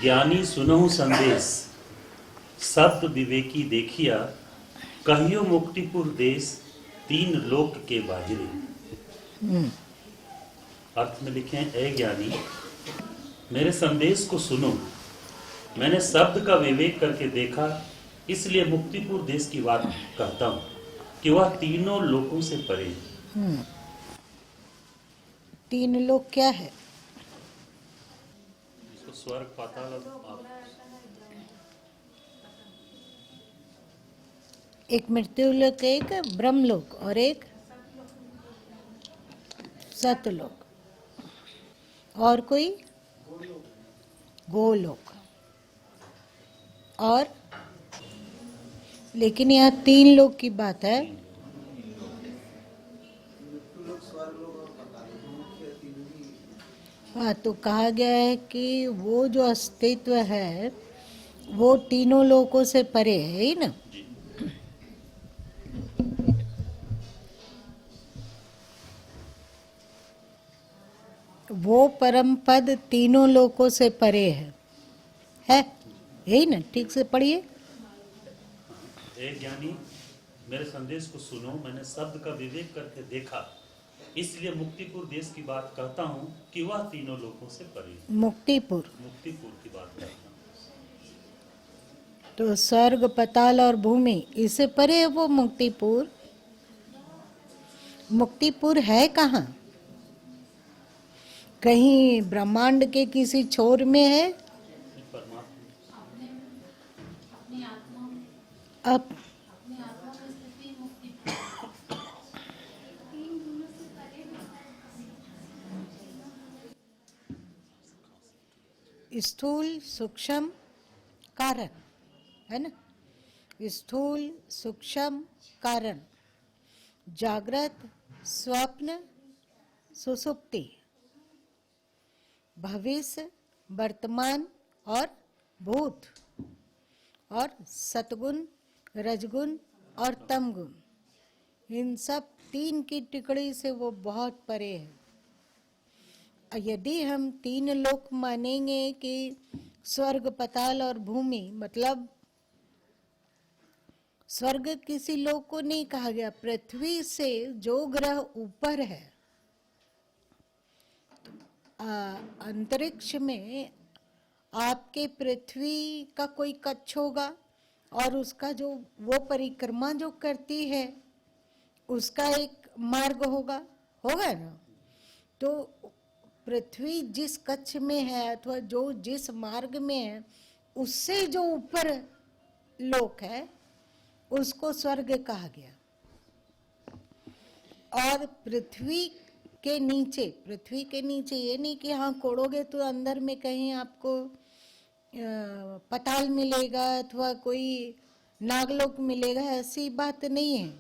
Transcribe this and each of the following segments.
ज्ञानी सुनहु संदेश, शब्द विवेकी देखिया, कहियो मुक्तिपुर देश, तीन लोक के बाहिरे। अर्थ में लिखे हैं, ए ज्ञानी मेरे संदेश को सुनो, मैंने शब्द का विवेक करके देखा, इसलिए मुक्तिपुर देश की बात कहता हूं कि वह तीनों लोकों से परे है। तीन लोक क्या है? इसको स्वर्ग, पाताल और एक मृत्युलोक, एक ब्रह्मलोक और एक सतलोक, और कोई गोलोक। और लेकिन यहाँ तीन लोक की बात है। हाँ, तो कहा गया है कि वो जो अस्तित्व है वो तीनों लोकों से परे है ही ना। वो परम पद तीनों लोकों से परे है यही ना? ठीक से पढ़िए। ए ज्ञानी मेरे संदेश को सुनो, मैंने शब्द का विवेक करके देखा, इसलिए मुक्तिपुर देश की बात कहता हूँ कि वह तीनों लोकों से परे। मुक्तिपुर की बात करता हूँ। तो स्वर्ग, पाताल और भूमि, इससे परे है वो मुक्तिपुर। मुक्तिपुर है कहाँ? कहीं ब्रह्मांड के किसी छोर में है? अब स्थूल, सूक्ष्म, कारण है ना? स्थूल, सूक्ष्म, कारण, जागृत, स्वप्न, सुसुप्ति, भविष्य, वर्तमान और भूत, और सतगुण, रजगुण और तमगुण। इन सब तीन की टिकड़ी से वो बहुत परे है। यदि हम तीन लोक मानेंगे कि स्वर्ग, पाताल और भूमि, मतलब स्वर्ग किसी लोक को नहीं कहा गया, पृथ्वी से जो ग्रह ऊपर है, अंतरिक्ष में आपके पृथ्वी का कोई कक्ष होगा और उसका जो वो परिक्रमा जो करती है उसका एक मार्ग होगा ना? तो पृथ्वी जिस कक्ष में है अथवा जो जिस मार्ग में है, उससे जो ऊपर लोक है उसको स्वर्ग कहा गया। और पृथ्वी के नीचे ये नहीं कि हाँ कोड़ोगे तो अंदर में कहीं आपको पाताल मिलेगा अथवा कोई नागलोक मिलेगा, ऐसी बात नहीं है।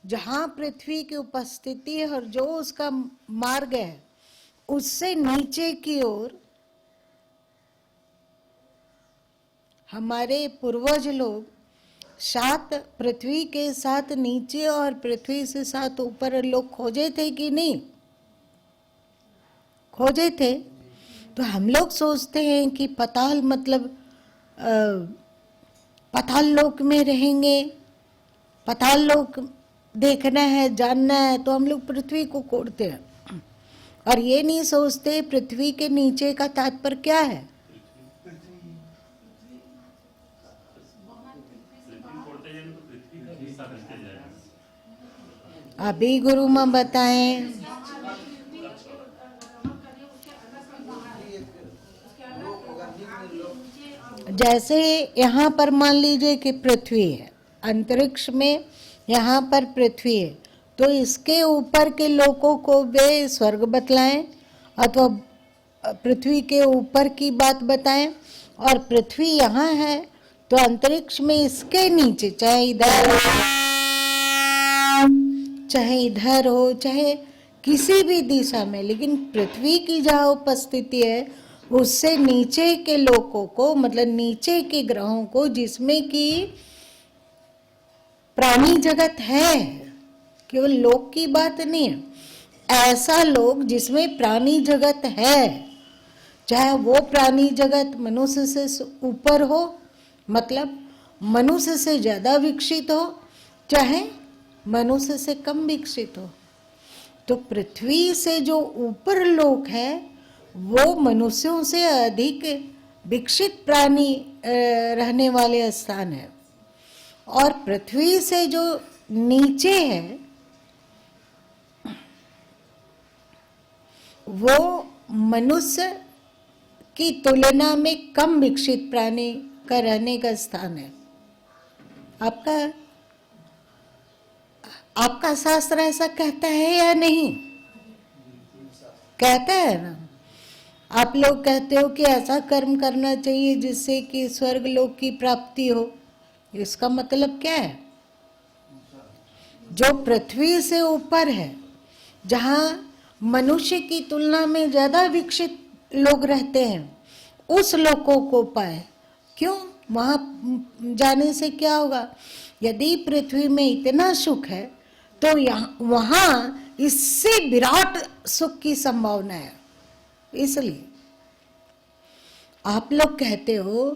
जहाँ पृथ्वी की उपस्थिति है और जो उसका मार्ग है उससे नीचे की ओर हमारे पूर्वज लोग 7 पृथ्वी के 7 नीचे और पृथ्वी से 7 ऊपर लोग खोजे थे कि नहीं खोजे थे? तो हम लोग सोचते हैं कि पाताल मतलब पाताल लोक में रहेंगे, पाताल लोक देखना है, जानना है, तो हम लोग पृथ्वी को कोड़ते हैं और ये नहीं सोचते पृथ्वी के नीचे का तात्पर्य क्या है। अभी गुरु माँ बताएं। जैसे यहाँ पर मान लीजिए कि पृथ्वी है, अंतरिक्ष में यहाँ पर पृथ्वी है, तो इसके ऊपर के लोकों को वे स्वर्ग बतलाएं अथवा पृथ्वी के ऊपर की बात बताएं। और पृथ्वी यहाँ है तो अंतरिक्ष में इसके नीचे, चाहे इधर हो चाहे किसी भी दिशा में, लेकिन पृथ्वी की जहाँ उपस्थिति है उससे नीचे के लोकों को, मतलब नीचे के ग्रहों को, जिसमें कि प्राणी जगत है, केवल लोक की बात नहीं है, ऐसा लोक जिसमें प्राणी जगत है, चाहे वो प्राणी जगत मनुष्य से ऊपर हो, मतलब मनुष्य से ज्यादा विकसित हो, चाहे मनुष्य से कम विकसित हो। तो पृथ्वी से जो ऊपर लोक है वो मनुष्यों से अधिक विकसित प्राणी रहने वाले स्थान है, और पृथ्वी से जो नीचे है वो मनुष्य की तुलना में कम विकसित प्राणी का रहने का स्थान है। आपका शास्त्र ऐसा कहता है या नहीं? कहता है ना। आप लोग कहते हो कि ऐसा कर्म करना चाहिए जिससे कि स्वर्ग लोक की प्राप्ति हो। इसका मतलब क्या है? जो पृथ्वी से ऊपर है, जहाँ मनुष्य की तुलना में ज्यादा विकसित लोग रहते हैं, उस लोकों को पाए। क्यों? वहां जाने से क्या होगा? यदि पृथ्वी में इतना सुख है तो वहां इससे विराट सुख की संभावना है। इसलिए आप लोग कहते हो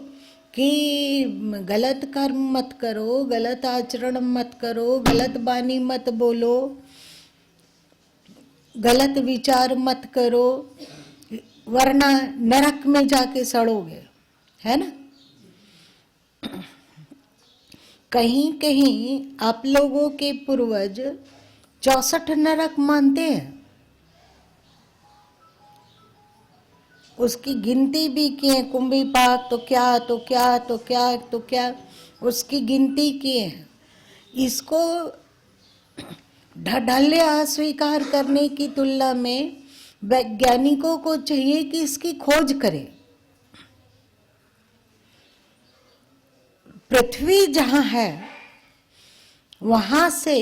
कि गलत कर्म मत करो, गलत आचरण मत करो, गलत वाणी मत बोलो, गलत विचार मत करो, वरना नरक में जाके सड़ोगे, है ना। कहीं कहीं आप लोगों के पूर्वज 64 नरक मानते हैं, उसकी गिनती भी किए। कुंभी पाक तो क्या तो क्या तो क्या तो क्या, उसकी गिनती किए हैं। इसको ढढ़ले अस्वीकार करने की तुलना में वैज्ञानिकों को चाहिए कि इसकी खोज करें। पृथ्वी जहां है वहां से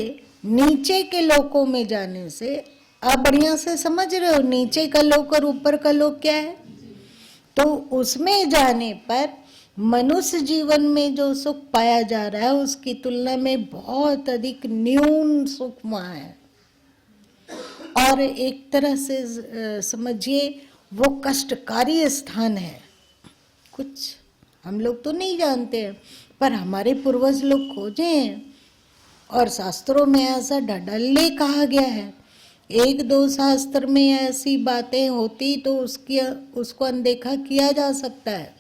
नीचे के लोकों में जाने से, आप बढ़िया से समझ रहे हो नीचे का लोक और ऊपर का लोक क्या है? तो उसमें जाने पर मनुष्य जीवन में जो सुख पाया जा रहा है उसकी तुलना में बहुत अधिक न्यून सुख वहां है। और एक तरह से समझिए वो कष्टकारी स्थान है। कुछ हम लोग तो नहीं जानते हैं, पर हमारे पूर्वज लोग खोजे हैं और शास्त्रों में ऐसा ढढ़ले कहा गया है। एक दो शास्त्र में ऐसी बातें होती तो उसको अनदेखा किया जा सकता है,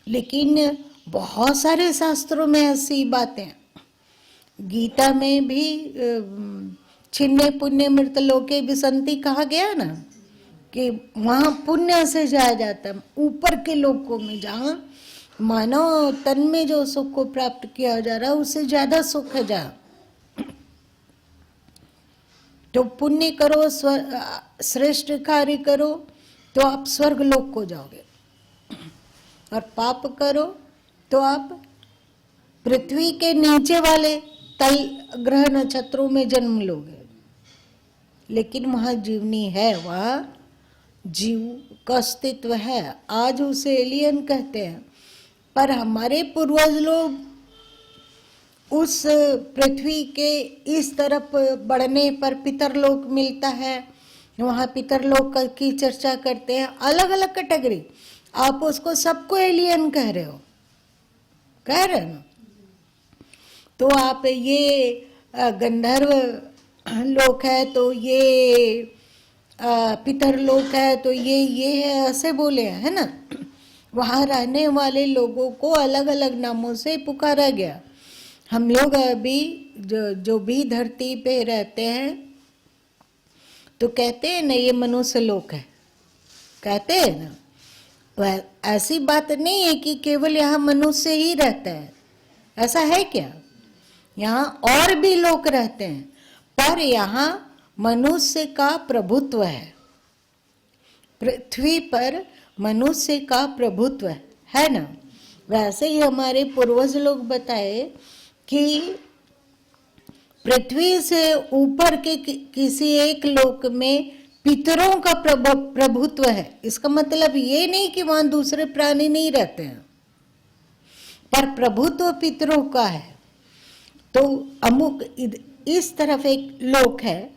लेकिन बहुत सारे शास्त्रों में ऐसी बातें, गीता में भी छिन्ने पुण्य मृत लोके विसंति कहा गया ना, कि वहां पुण्य से जाया जाता है ऊपर के लोकों में, जहाँ मानव तन में जो सुख को प्राप्त किया जा रहा है उससे ज्यादा सुख है जहाँ। तो पुण्य करो, श्रेष्ठ कार्य करो तो आप स्वर्ग लोक को जाओगे, और पाप करो तो आप पृथ्वी के नीचे वाले तल ग्रह नक्षत्रों में जन्म लोगे। लेकिन वहां जीवनी है, वहां जीव का अस्तित्व है। आज उसे एलियन कहते हैं, पर हमारे पूर्वज लोग उस पृथ्वी के इस तरफ बढ़ने पर पितरलोक मिलता है, वहां पितरलोक की चर्चा करते हैं। अलग अलग कैटेगरी, आप उसको सबको एलियन कह रहे हो, कह रहे हो ना। तो आप ये गंधर्व लोक है तो ये पितरलोक है तो ये है, ऐसे बोले है ना। वहां रहने वाले लोगों को अलग अलग नामों से पुकारा गया। हम लोग अभी जो भी धरती पे रहते हैं तो कहते हैं ना ये मनुष्य लोक है, कहते हैं ना। वह ऐसी बात नहीं है कि केवल यहाँ मनुष्य ही रहता है, ऐसा है क्या? यहाँ और भी लोग रहते हैं, पर यहाँ मनुष्य का प्रभुत्व है। पृथ्वी पर मनुष्य का प्रभुत्व है ना। वैसे ही हमारे पूर्वज लोग बताए कि पृथ्वी से ऊपर के किसी एक लोक में पितरों का प्रभुत्व है। इसका मतलब ये नहीं कि वहां दूसरे प्राणी नहीं रहते हैं, पर प्रभुत्व पितरों का है। तो अमुक इस तरफ एक लोक है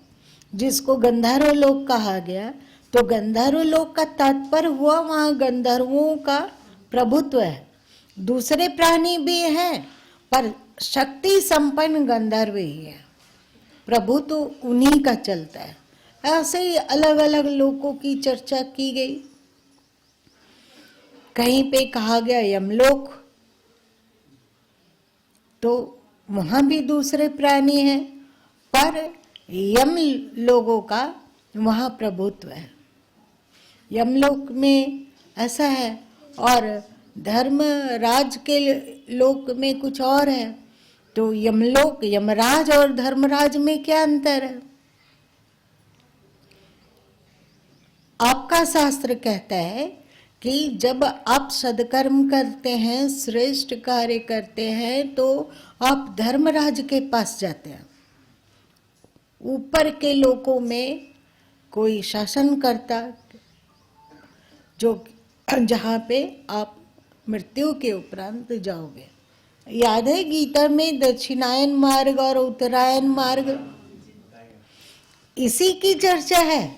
जिसको गंधर्व लोक कहा गया, तो गंधर्व लोक का तात्पर्य हुआ वहां गंधर्वों का प्रभुत्व है। दूसरे प्राणी भी हैं पर शक्ति संपन्न गंधर्व ही है, प्रभु तो उन्हीं का चलता है। ऐसे ही अलग अलग लोकों की चर्चा की गई। कहीं पे कहा गया यमलोक, तो वहां भी दूसरे प्राणी हैं पर यम लोगों का वहां प्रभुत्व है। यमलोक में ऐसा है और धर्मराज के लोक में कुछ और है। तो यमलोक, यमराज और धर्मराज में क्या अंतर है? आपका शास्त्र कहता है कि जब आप सदकर्म करते हैं, श्रेष्ठ कार्य करते हैं, तो आप धर्मराज के पास जाते हैं। ऊपर के लोकों में कोई शासन करता, जो जहाँ पे आप मृत्यु के उपरांत जाओगे। याद है गीता में दक्षिणायन मार्ग और उत्तरायण मार्ग, इसी की चर्चा है।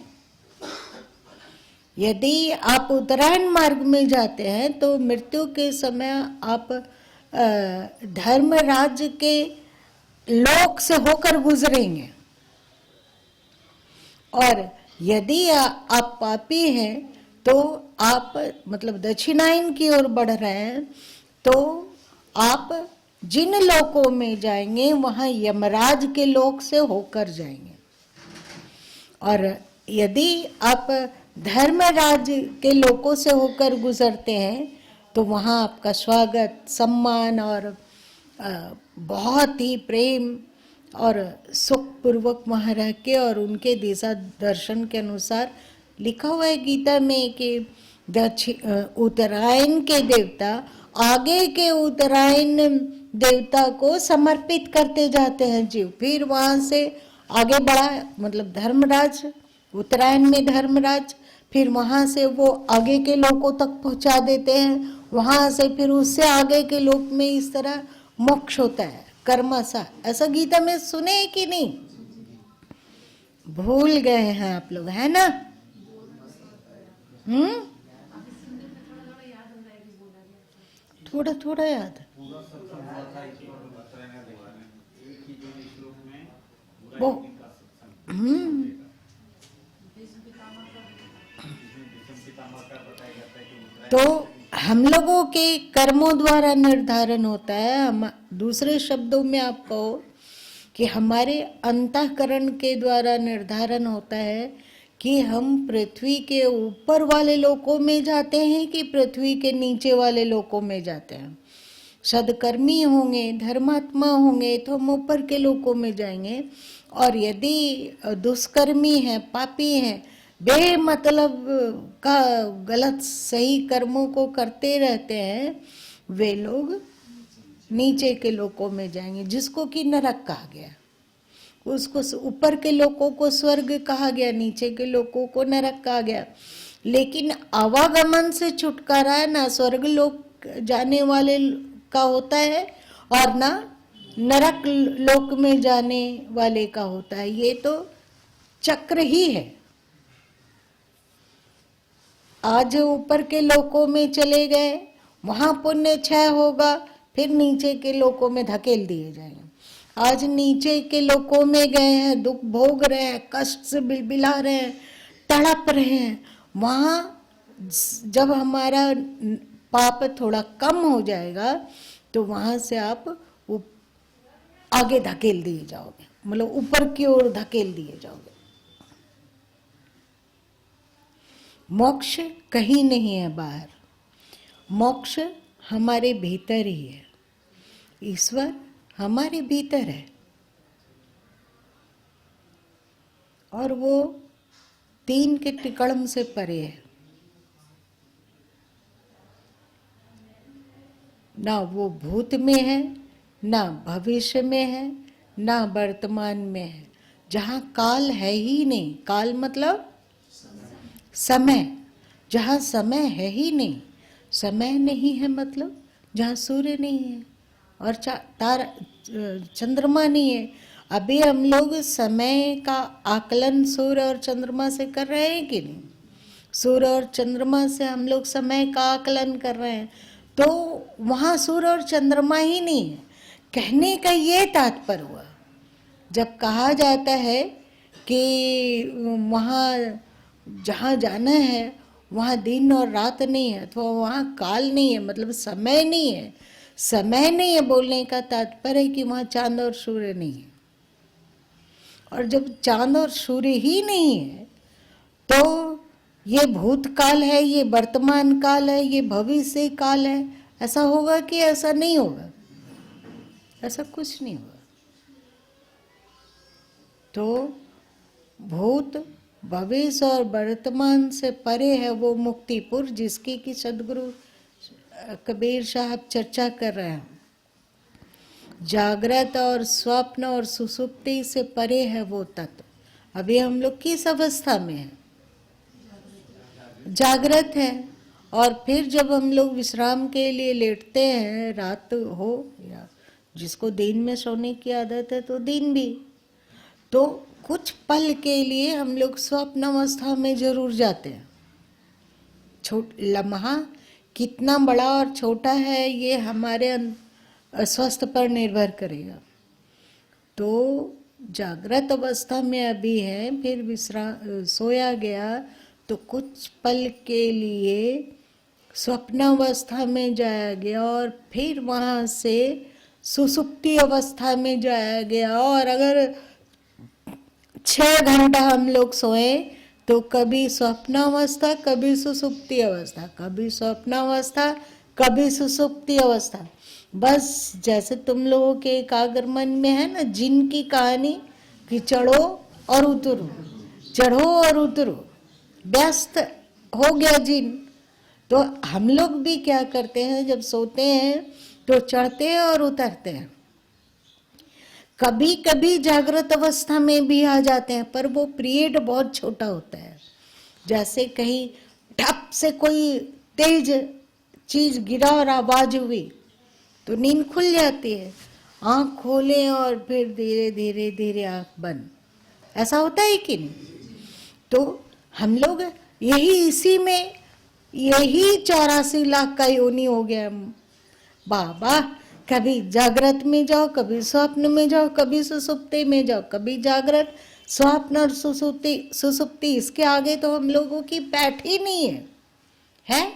यदि आप उत्तरायण मार्ग में जाते हैं तो मृत्यु के समय आप धर्मराज के लोक से होकर गुजरेंगे, और यदि आप पापी हैं तो आप मतलब दक्षिणायन की ओर बढ़ रहे हैं तो आप जिन लोकों में जाएंगे वहां यमराज के लोक से होकर जाएंगे। और यदि आप धर्मराज के लोकों से होकर गुजरते हैं तो वहाँ आपका स्वागत, सम्मान और बहुत ही प्रेम और सुख पूर्वक वहाँ रह के और उनके दिशा दर्शन के अनुसार लिखा हुआ है गीता में कि उत्तरायण के देवता आगे के उत्तरायण देवता को समर्पित करते जाते हैं जीव। फिर वहाँ से आगे बढ़ा, मतलब धर्मराज, उत्तरायण में धर्मराज, फिर वहाँ से वो आगे के लोकों तक पहुँचा देते हैं। वहाँ से फिर उससे आगे के लोक में इस तरह मोक्ष होता है, कर्मसा। ऐसा गीता में सुने है कि नहीं? भूल गए हैं आप लोग, है ना? थोड़ा थोड़ा याद वो तो हम लोगों के कर्मों द्वारा निर्धारण होता है। दूसरे शब्दों में आप कहो कि हमारे अंतःकरण के द्वारा निर्धारण होता है कि हम पृथ्वी के ऊपर वाले लोकों में जाते हैं कि पृथ्वी के नीचे वाले लोकों में जाते हैं। सदकर्मी होंगे, धर्मात्मा होंगे तो हम ऊपर के लोकों में जाएंगे, और यदि दुष्कर्मी हैं, पापी हैं, बेमतलब का गलत सही कर्मों को करते रहते हैं, वे लोग नीचे के लोकों में जाएंगे, जिसको कि नरक कहा गया। उसको ऊपर के लोकों को स्वर्ग कहा गया, नीचे के लोकों को नरक कहा गया। लेकिन आवागमन से छुटकारा है ना स्वर्ग लोक जाने वाले का होता है और ना नरक लोक में जाने वाले का होता है। ये तो चक्र ही है। आज ऊपर के लोकों में चले गए, वहां पुण्य क्षय होगा, फिर नीचे के लोकों में धकेल दिए जाएंगे। आज नीचे के लोकों में गए हैं, दुख भोग रहे हैं, कष्ट से बिलबिला रहे हैं, तड़प रहे हैं, वहां जब हमारा पाप थोड़ा कम हो जाएगा तो वहां से आप आगे धकेल दिए जाओगे, मतलब ऊपर की ओर धकेल दिए जाओगे। मोक्ष कहीं नहीं है बाहर, मोक्ष हमारे भीतर ही है। ईश्वर हमारे भीतर है और वो 3 के टिकड़म से परे है। ना वो भूत में है, ना भविष्य में है, ना वर्तमान में है, जहाँ काल है ही नहीं। काल मतलब समय, जहाँ समय है ही नहीं। समय नहीं है मतलब जहाँ सूर्य नहीं है और चंद्रमा नहीं है। अभी हम लोग समय का आकलन सूर्य और चंद्रमा से कर रहे हैं कि नहीं? सूर्य और चंद्रमा से हम लोग समय का आकलन कर रहे हैं, तो वहाँ सूर्य और चंद्रमा ही नहीं है। कहने का ये तात्पर्य हुआ, जब कहा जाता है कि वहाँ जहाँ जाना है वहाँ दिन और रात नहीं है, अथवा वहाँ काल नहीं है, मतलब समय नहीं है। समय नहीं है बोलने का तात्पर्य है कि वहाँ चांद और सूर्य नहीं है। और जब चांद और सूर्य ही नहीं है तो ये भूतकाल है, ये वर्तमान काल है, ये भविष्य काल है। ऐसा होगा कि ऐसा नहीं होगा? ऐसा कुछ नहीं होगा। तो भूत, भविष्य और वर्तमान से परे है वो मुक्तिपुर, जिसकी कि सदगुरु कबीर साहब चर्चा कर रहे हैं। जागृत और स्वप्न और सुसुप्ति से परे है वो तत्व। अभी हम लोग किस अवस्था में है? जागृत है। और फिर जब हम लोग विश्राम के लिए लेटते हैं, रात हो या जिसको दिन में सोने की आदत है तो दिन भी, तो कुछ पल के लिए हम लोग स्वप्न अवस्था में जरूर जाते हैं। लम्हा कितना बड़ा और छोटा है ये हमारे स्वास्थ्य पर निर्भर करेगा। तो जागृत अवस्था में अभी है, फिर विश्राम सोया गया तो कुछ पल के लिए स्वप्न अवस्था में जाया गया और फिर वहाँ से सुसुप्ति अवस्था में जाया गया। और अगर 6 घंटा हम लोग सोए तो कभी स्वप्न अवस्था, कभी सुसुप्ति अवस्था, कभी स्वप्न अवस्था, कभी सुसुप्ति अवस्था। बस जैसे तुम लोगों के एकाग्र मन में है ना जिन की कहानी कि चढ़ो और उतरो, चढ़ो और उतरो, व्यस्त हो गया जिन। तो हम लोग भी क्या करते हैं, जब सोते हैं तो चढ़ते हैं और उतरते हैं। कभी कभी जागृत अवस्था में भी आ जाते हैं, पर वो पीरियड बहुत छोटा होता है। जैसे कहीं ठप से कोई तेज चीज गिरा और आवाज हुई तो नींद खुल जाती है, आंख खोले और फिर धीरे धीरे धीरे आंख बंद। ऐसा होता है कि नहीं? तो हम लोग इसी में 84 लाख का योनि हो गया बाबा। कभी जागृत में जाओ, कभी स्वप्न में जाओ, कभी सुसुप्ति में जाओ, कभी जागृत, स्वप्न और सुसुप्ति। इसके आगे तो हम लोगों की पैठ ही नहीं है।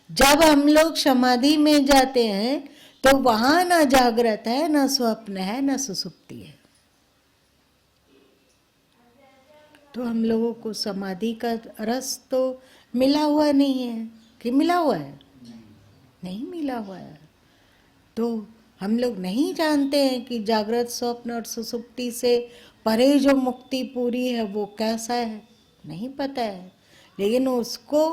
जब हम लोग समाधि में जाते हैं तो वहां ना जागृत है, ना स्वप्न है, ना सुसुप्ति है। तो हम लोगों को समाधि का रस तो मिला हुआ नहीं है कि मिला हुआ है? नहीं मिला हुआ है। तो हम लोग नहीं जानते हैं कि जागृत, स्वप्न और सुसुप्ति से परे जो मुक्ति पूरी है वो कैसा है, नहीं पता है। लेकिन उसको,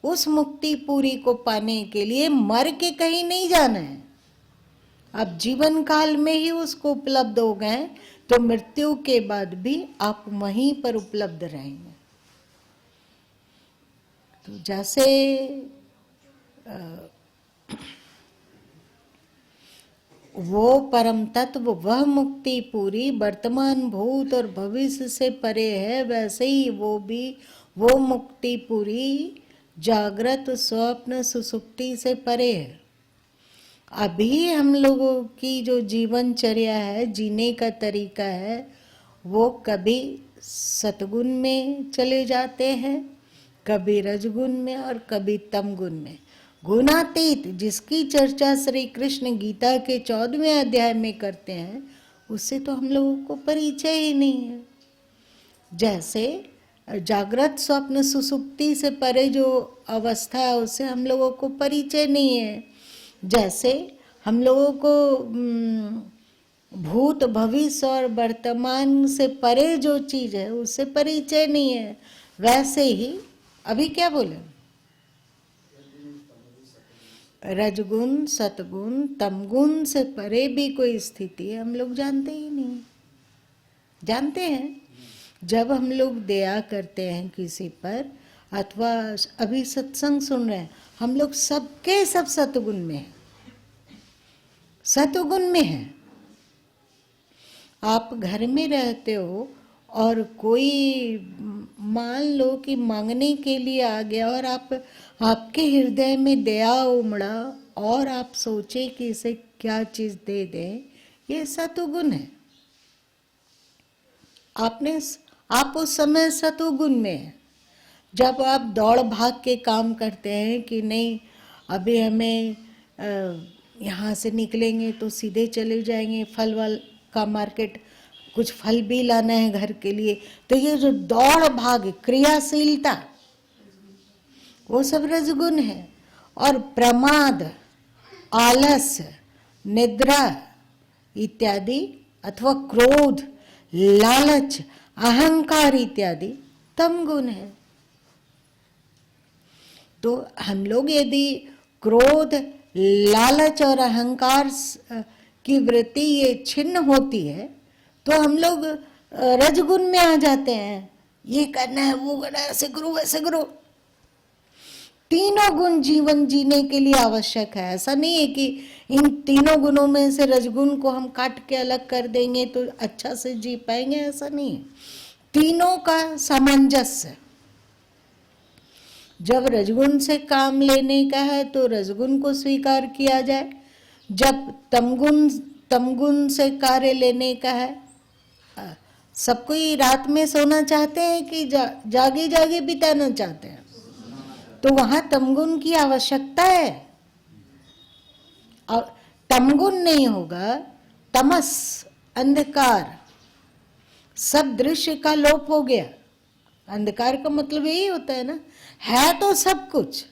उस मुक्ति पूरी को पाने के लिए मर के कहीं नहीं जाना है। अब जीवन काल में ही उसको उपलब्ध हो गए तो मृत्यु के बाद भी आप वहीं पर उपलब्ध रहेंगे। तो जैसे वो परम तत्व, वह मुक्ति पूरी वर्तमान, भूत और भविष्य से परे है, वैसे ही वो भी वो मुक्ति पूरी जागृत, स्वप्न, सुसुप्ति से परे है। अभी हम लोगों की जो जीवनचर्या है, जीने का तरीका है, वो कभी सतगुण में चले जाते हैं, कभी रजगुण में और कभी तमगुण में। गुणातीत जिसकी चर्चा श्री कृष्ण गीता के 14वें अध्याय में करते हैं, उससे तो हम लोगों को परिचय ही नहीं है। जैसे जागृत, स्वप्न, सुसुप्ति से परे जो अवस्था है उससे हम लोगों को परिचय नहीं है। जैसे हम लोगों को भूत, भविष्य और वर्तमान से परे जो चीज है उससे परिचय नहीं है, वैसे ही अभी क्या बोले, रजगुण, सतगुण, तमगुण से परे भी कोई स्थिति हम लोग जानते ही नहीं। जानते हैं जब हम लोग दया करते हैं किसी पर, अथवा अभी सत्संग सुन रहे हैं, हम लोग सबके सब सतगुण में हैं, सतगुण में हैं। आप घर में रहते हो और कोई मान लो कि मांगने के लिए आ गया और आपके हृदय में दया उमड़ा और आप सोचे कि इसे क्या चीज दे दें, ये सतुगुण है। आप उस समय सतुगुण में हैं। जब आप दौड़ भाग के काम करते हैं कि नहीं अभी हमें यहाँ से निकलेंगे तो सीधे चले जाएंगे फल वाल का मार्केट, कुछ फल भी लाना है घर के लिए, तो ये जो दौड़ भाग क्रियाशीलता वो सब रजगुण है। और प्रमाद, आलस्य, निद्रा इत्यादि अथवा क्रोध, लालच, अहंकार इत्यादि तमगुण है। तो हम लोग यदि क्रोध, लालच और अहंकार की वृत्ति ये छिन्न होती है तो हम लोग रजगुण में आ जाते हैं। ये करना है, वो करना है, ऐसे करो वैसे करो। तीनों गुण जीवन जीने के लिए आवश्यक है। ऐसा नहीं है कि इन तीनों गुणों में से रजगुण को हम काट के अलग कर देंगे तो अच्छा से जी पाएंगे, ऐसा नहीं है। तीनों का सामंजस्य। जब रजगुण से काम लेने का है तो रजगुण को स्वीकार किया जाए, जब तमगुण से कार्य लेने का है। सब कोई रात में सोना चाहते हैं कि जागे जागे बिताना चाहते हैं, तो वहां तमगुण की आवश्यकता है। और तमगुण नहीं होगा, तमस, अंधकार, सब दृश्य का लोप हो गया। अंधकार का मतलब यही होता है ना, है तो सब कुछ,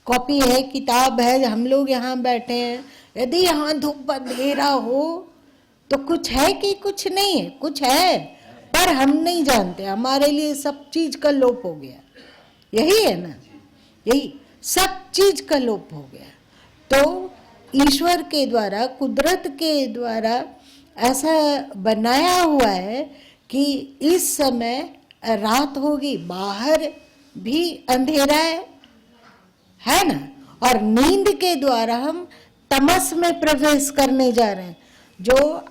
कॉपी है, किताब है, हम लोग यहाँ बैठे हैं, यदि यहाँ धूप अंधेरा हो तो कुछ है कि कुछ नहीं है? कुछ है पर हम नहीं जानते, हमारे लिए सब चीज का लोप हो गया। यही है ना, यही सब चीज का लोप हो गया। तो ईश्वर के द्वारा, कुदरत के द्वारा ऐसा बनाया हुआ है कि इस समय रात होगी, बाहर भी अंधेरा है ना, और नींद के द्वारा हम तमस में प्रवेश करने जा रहे हैं। जो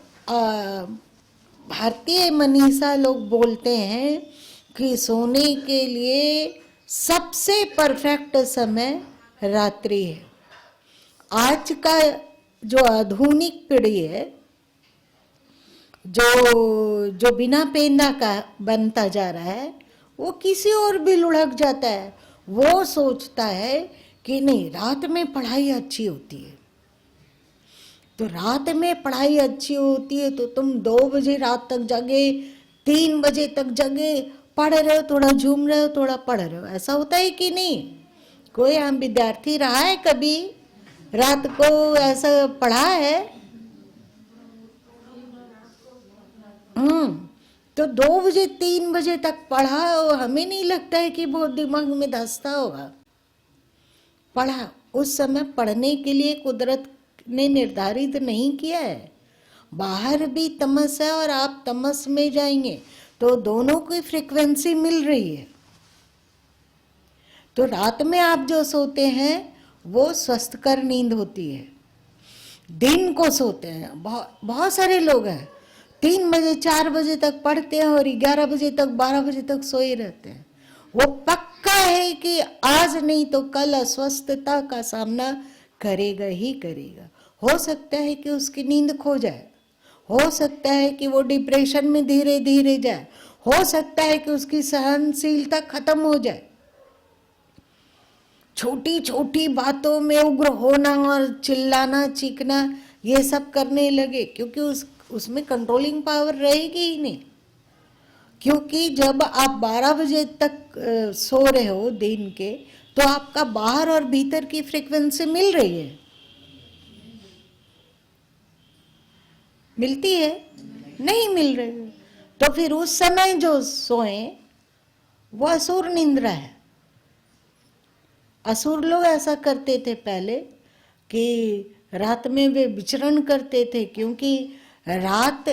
भारतीय मनीषा लोग बोलते हैं कि सोने के लिए सबसे परफेक्ट समय रात्रि है। आज का जो आधुनिक पीढ़ी है, जो बिना पेंदा का बनता जा रहा है, वो किसी और भी लुढ़क जाता है। वो सोचता है कि नहीं, रात में पढ़ाई अच्छी होती है, तो रात में पढ़ाई अच्छी होती है तो तुम 2 बजे रात तक जगे, 3 बजे तक जगे, पढ़ रहे हो, थोड़ा झूम रहे हो, थोड़ा पढ़ रहे हो। ऐसा होता है कि नहीं? कोई हम विद्यार्थी रहा है कभी रात को ऐसा पढ़ा है? तो 2 बजे 3 बजे तक पढ़ा और हमें नहीं लगता है कि बहुत दिमाग में धंसता होगा। पढ़ा, उस समय पढ़ने के लिए कुदरत ने निर्धारित नहीं किया है। बाहर भी तमस है और आप तमस में जाएंगे तो दोनों की फ्रीक्वेंसी मिल रही है। तो रात में आप जो सोते हैं वो स्वस्थकर नींद होती है। दिन को सोते हैं, बहुत सारे लोग हैं 3 बजे 4 बजे तक पढ़ते हैं और 11 बजे तक 12 बजे तक सोए रहते हैं। वो पक्का है कि आज नहीं तो कल अस्वस्थता का सामना करेगा ही करेगा। हो सकता है कि उसकी नींद खो जाए, हो सकता है कि वो डिप्रेशन में धीरे धीरे जाए, हो सकता है कि उसकी सहनशीलता खत्म हो जाए, छोटी छोटी बातों में उग्र होना और चिल्लाना चीखना ये सब करने लगे, क्योंकि उसमें कंट्रोलिंग पावर रहेगी ही नहीं। क्योंकि जब आप 12 बजे तक सो रहे हो दिन के, तो आपका बाहर और भीतर की फ्रीक्वेंसी मिल रही है, मिलती है? नहीं मिल रही है। तो फिर उस समय जो सोए वो असुर निंद्रा है। असुर लोग ऐसा करते थे पहले कि रात में वे विचरण करते थे, क्योंकि रात,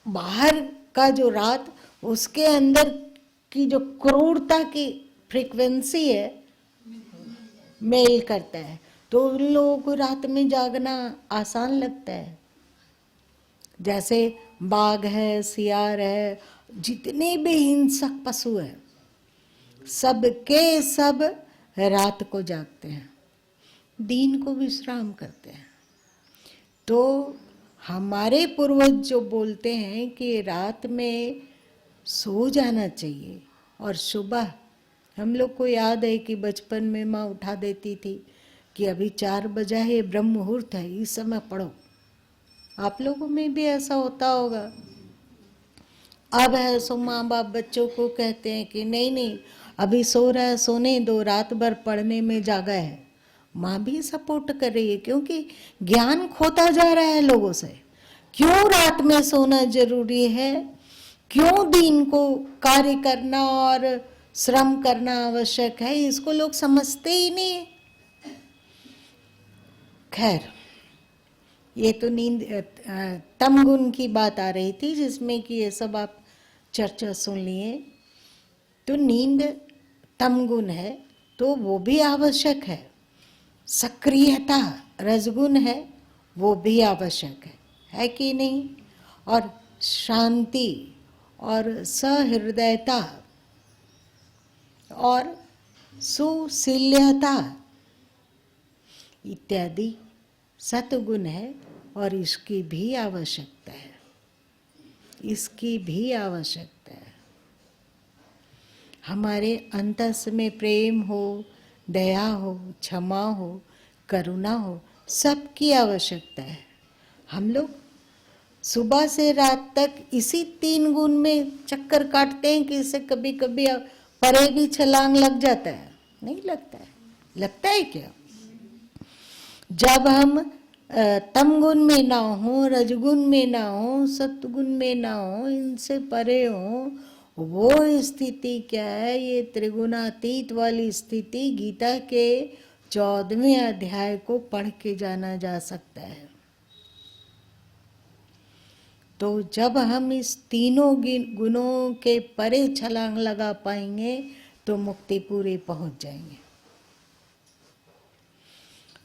बाहर का जो रात, उसके अंदर की जो क्रूरता की फ्रीक्वेंसी है मेल करता है, तो उन लोगों को रात में जागना आसान लगता है। जैसे बाघ है, सियार है, जितने भी हिंसक पशु है, सब के सब रात को जागते हैं, दिन को विश्राम करते हैं। तो हमारे पूर्वज जो बोलते हैं कि रात में सो जाना चाहिए और सुबह, हम लोग को याद है कि बचपन में माँ उठा देती थी कि अभी 4 बजा है, ब्रह्म मुहूर्त है, इस समय पढ़ो। आप लोगों में भी ऐसा होता होगा। अब है सो माँ बाप बच्चों को कहते हैं कि नहीं नहीं, अभी सो रहा है, सोने दो, रात भर पढ़ने में जागा है। माँ भी सपोर्ट कर रही है, क्योंकि ज्ञान खोता जा रहा है लोगों से। क्यों रात में सोना जरूरी है, क्यों दिन को कार्य करना और श्रम करना आवश्यक है, इसको लोग समझते ही नहीं है। खैर, ये तो नींद तमगुण की बात आ रही थी, जिसमें कि ये सब आप चर्चा सुन लिए। तो नींद तमगुण है तो वो भी आवश्यक है। सक्रियता रजगुण है, वो भी आवश्यक है कि नहीं? और शांति और सहृदयता और सुशील्यता इत्यादि सतगुण है, और इसकी भी आवश्यकता है, इसकी भी आवश्यकता है। हमारे अंतस में प्रेम हो, दया हो, क्षमा हो, करुणा हो, सबकी आवश्यकता है। हम लोग सुबह से रात तक इसी 3 गुण में चक्कर काटते हैं कि इससे कभी कभी परे भी छलांग लग जाता है। नहीं लगता है? लगता है क्या? जब हम तम गुण में ना हो, रजगुण में ना हो, सत्गुण में ना हो, इनसे परे हो, वो स्थिति क्या है? ये त्रिगुणातीत वाली स्थिति गीता के 14वें अध्याय को पढ़ के जाना जा सकता है। तो जब हम इस तीनों गुणों के परे छलांग लगा पाएंगे तो मुक्ति पूरी पहुंच जाएंगे।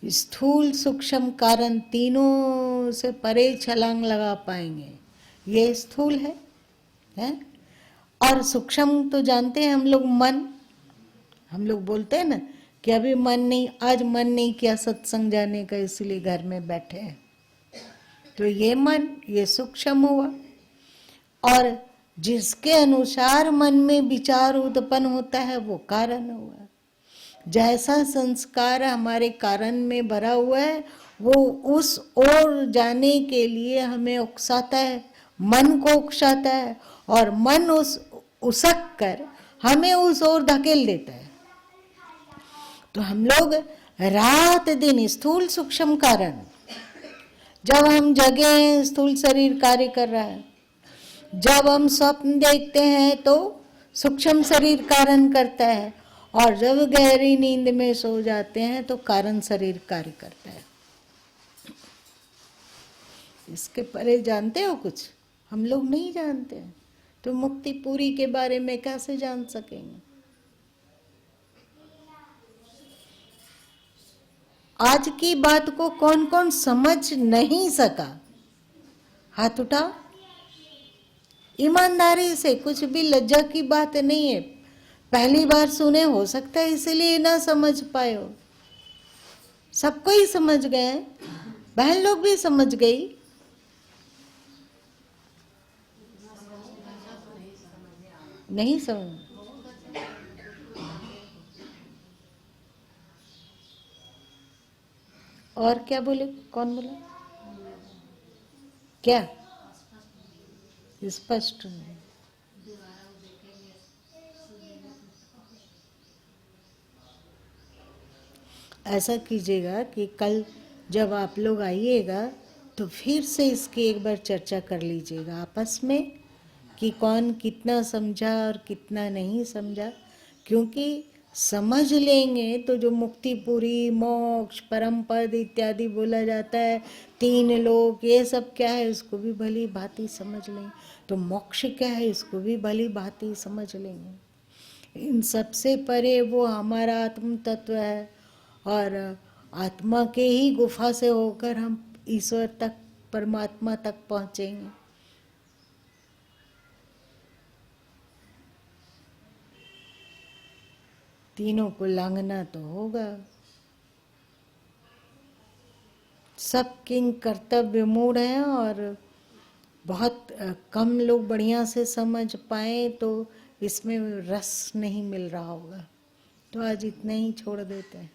स्थूल सूक्ष्म कारण तीनों से परे छलांग लगा पाएंगे। ये स्थूल है? और सूक्ष्म तो जानते हैं हम लोग, मन। हम लोग बोलते हैं ना कि अभी मन नहीं, आज मन नहीं किया सत्संग जाने का, इसलिए घर में बैठे हैं। तो ये मन, ये सूक्ष्म हुआ। और जिसके अनुसार मन में विचार उत्पन्न होता है वो कारण हुआ। जैसा संस्कार हमारे कारण में भरा हुआ है, वो उस ओर जाने के लिए हमें उकसाता है, मन को उकसाता है, और मन उसक कर हमें उस ओर धकेल देता है। तो हम लोग रात दिन स्थूल सूक्ष्म कारण, जब हम जगे हैं स्थूल शरीर कार्य कर रहा है, जब हम स्वप्न देखते हैं तो सूक्ष्म शरीर कारण करता है, और जब गहरी नींद में सो जाते हैं तो कारण शरीर कार्य करता है। इसके परे जानते हो कुछ? हम लोग नहीं जानते हैं। तो मुक्ति पूरी के बारे में कैसे जान सकेंगे? आज की बात को कौन कौन समझ नहीं सका? हाथ उठाओ। ईमानदारी से, कुछ भी लज्जा की बात नहीं है। पहली बार सुने, हो सकता है इसलिए ना समझ पाए हो। सबको ही समझ गए, बहन लोग भी समझ गई। नहीं समझ? और क्या बोले? कौन बोला? क्या स्पष्ट नहीं? ऐसा कीजिएगा कि कल जब आप लोग आइएगा तो फिर से इसकी एक बार चर्चा कर लीजिएगा आपस में कि कौन कितना समझा और कितना नहीं समझा। क्योंकि समझ लेंगे तो जो मुक्ति पूरी, मोक्ष, परम पद इत्यादि बोला जाता है, 3 लोक, ये सब क्या है इसको भी भली भांति समझ लेंगे। तो मोक्ष क्या है इसको भी भली भांति समझ लेंगे। इन सबसे परे वो हमारा आत्म तत्व है, और आत्मा के ही गुफा से होकर हम ईश्वर तक परमात्मा तक पहुंचेंगे। तीनों को लांघना तो होगा। सब किंग कर्तव्य मूढ़ हैं और बहुत कम लोग बढ़िया से समझ पाए तो इसमें रस नहीं मिल रहा होगा। तो आज इतना ही छोड़ देते हैं।